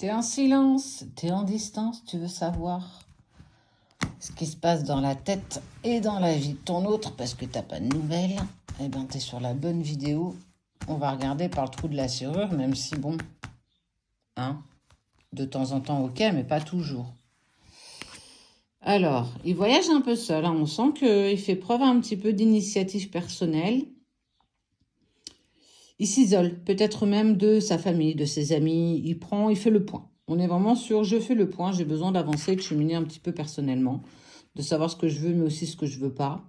T'es en silence, t'es en distance, tu veux savoir ce qui se passe dans la tête et dans la vie de ton autre parce que t'as pas de nouvelles. Eh ben, t'es sur la bonne vidéo. On va regarder par le trou de la serrure, même si bon, hein, de temps en temps, ok, mais pas toujours. Alors, il voyage un peu seul, hein. On sent qu'il fait preuve un petit peu d'initiative personnelle. Il s'isole, peut-être même de sa famille, de ses amis. Il fait le point. On est vraiment sur je fais le point, j'ai besoin d'avancer, de cheminer un petit peu personnellement, de savoir ce que je veux, mais aussi ce que je veux pas.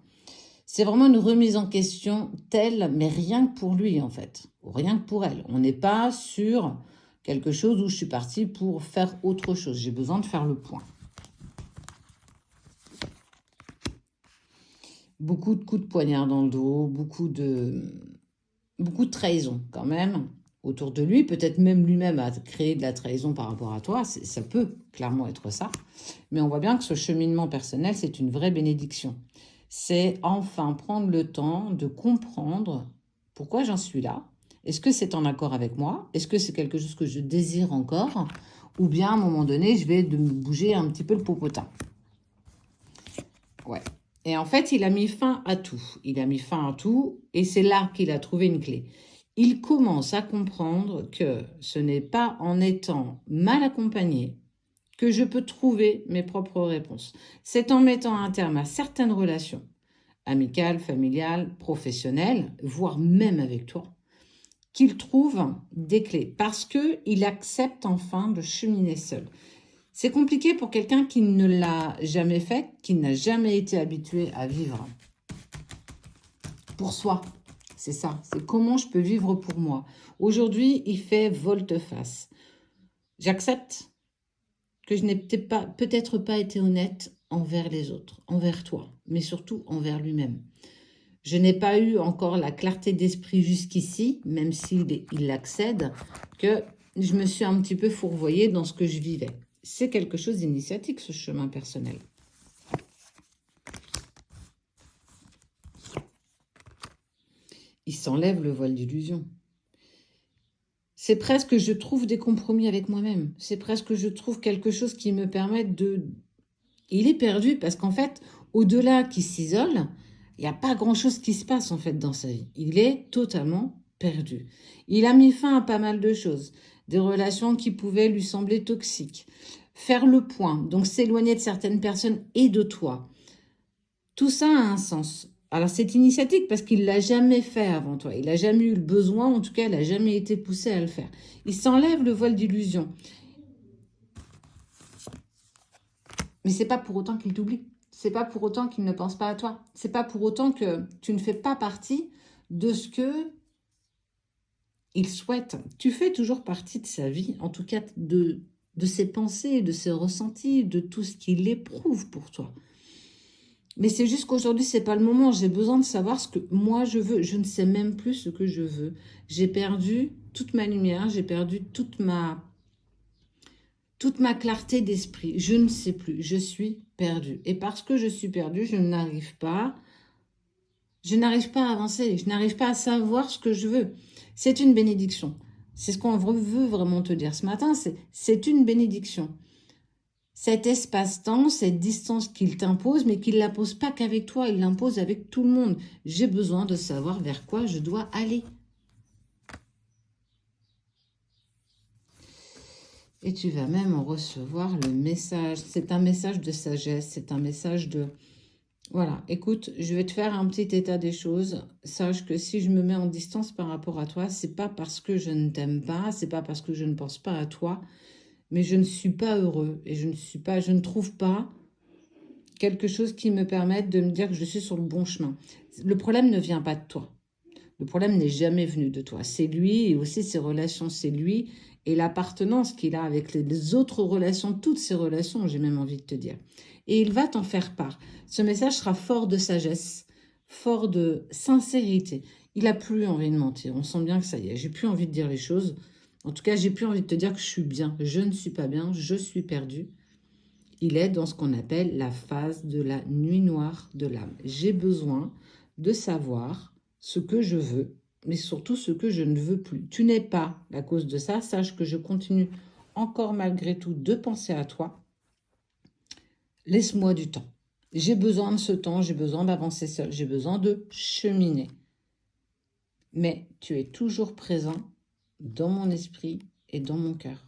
C'est vraiment une remise en question telle, mais rien que pour lui en fait, ou rien que pour elle. On n'est pas sur quelque chose où je suis partie pour faire autre chose. J'ai besoin de faire le point. Beaucoup de coups de poignard dans le dos, beaucoup de trahison quand même autour de lui. Peut-être même lui-même a créé de la trahison par rapport à toi. Ça peut clairement être ça. Mais on voit bien que ce cheminement personnel, c'est une vraie bénédiction. C'est enfin prendre le temps de comprendre pourquoi j'en suis là. Est-ce que c'est en accord avec moi? Est-ce que c'est quelque chose que je désire encore? Ou bien à un moment donné, je vais de me bouger un petit peu le popotin. Ouais. Et en fait, il a mis fin à tout. Il a mis fin à tout et c'est là qu'il a trouvé une clé. Il commence à comprendre que ce n'est pas en étant mal accompagné que je peux trouver mes propres réponses. C'est en mettant un terme à certaines relations, amicales, familiales, professionnelles, voire même avec toi, qu'il trouve des clés parce qu'il accepte enfin de cheminer seul. C'est compliqué pour quelqu'un qui ne l'a jamais fait, qui n'a jamais été habitué à vivre pour soi. C'est ça, c'est comment je peux vivre pour moi. Aujourd'hui, il fait volte-face. J'accepte que je n'ai peut-être pas été honnête envers les autres, envers toi, mais surtout envers lui-même. Je n'ai pas eu encore la clarté d'esprit jusqu'ici, même s'il accède, que je me suis un petit peu fourvoyée dans ce que je vivais. C'est quelque chose d'initiatique, ce chemin personnel. Il s'enlève le voile d'illusion. C'est presque je trouve des compromis avec moi-même. C'est presque je trouve quelque chose qui me permette de... Il est perdu parce qu'en fait, au-delà qu'il s'isole, il n'y a pas grand-chose qui se passe en fait dans sa vie. Il est totalement perdu. Il a mis fin à pas mal de choses. Des relations qui pouvaient lui sembler toxiques. Faire le point, donc s'éloigner de certaines personnes et de toi. Tout ça a un sens. Alors c'est initiatique parce qu'il ne l'a jamais fait avant toi. Il n'a jamais eu le besoin, en tout cas, il n'a jamais été poussé à le faire. Il s'enlève le voile d'illusion. Mais c'est pas pour autant qu'il t'oublie. C'est pas pour autant qu'il ne pense pas à toi. C'est pas pour autant que tu ne fais pas partie de ce que il souhaite. Tu fais toujours partie de sa vie, en tout cas de ses pensées, de ses ressentis, de tout ce qu'il éprouve pour toi. Mais c'est juste qu'aujourd'hui, c'est pas le moment. J'ai besoin de savoir ce que moi je veux. Je ne sais même plus ce que je veux. J'ai perdu toute ma lumière, j'ai perdu toute ma clarté d'esprit. Je ne sais plus. Je suis perdue. Et parce que je suis perdue, je n'arrive pas à avancer. Je n'arrive pas à savoir ce que je veux. C'est une bénédiction. C'est ce qu'on veut vraiment te dire ce matin. C'est une bénédiction. Cet espace-temps, cette distance qu'il t'impose, mais qu'il ne l'impose pas qu'avec toi, il l'impose avec tout le monde. J'ai besoin de savoir vers quoi je dois aller. Et tu vas même en recevoir le message. C'est un message de sagesse, c'est un message de... Voilà, écoute, je vais te faire un petit état des choses. Sache que si je me mets en distance par rapport à toi, c'est pas parce que je ne t'aime pas, c'est pas parce que je ne pense pas à toi, mais je ne suis pas heureux et je ne trouve pas quelque chose qui me permette de me dire que je suis sur le bon chemin. Le problème ne vient pas de toi. Le problème n'est jamais venu de toi. C'est lui et aussi ses relations, c'est lui et l'appartenance qu'il a avec les autres relations, toutes ses relations, j'ai même envie de te dire. Et il va t'en faire part. Ce message sera fort de sagesse, fort de sincérité. Il n'a plus envie de mentir. On sent bien que ça y est, j'ai plus envie de dire les choses. En tout cas, j'ai plus envie de te dire que je suis bien. Je ne suis pas bien, je suis perdue. Il est dans ce qu'on appelle la phase de la nuit noire de l'âme. J'ai besoin de savoir ce que je veux, mais surtout ce que je ne veux plus. Tu n'es pas la cause de ça. Sache que je continue encore malgré tout de penser à toi. Laisse-moi du temps. J'ai besoin de ce temps, j'ai besoin d'avancer seul, j'ai besoin de cheminer. Mais tu es toujours présent dans mon esprit et dans mon cœur.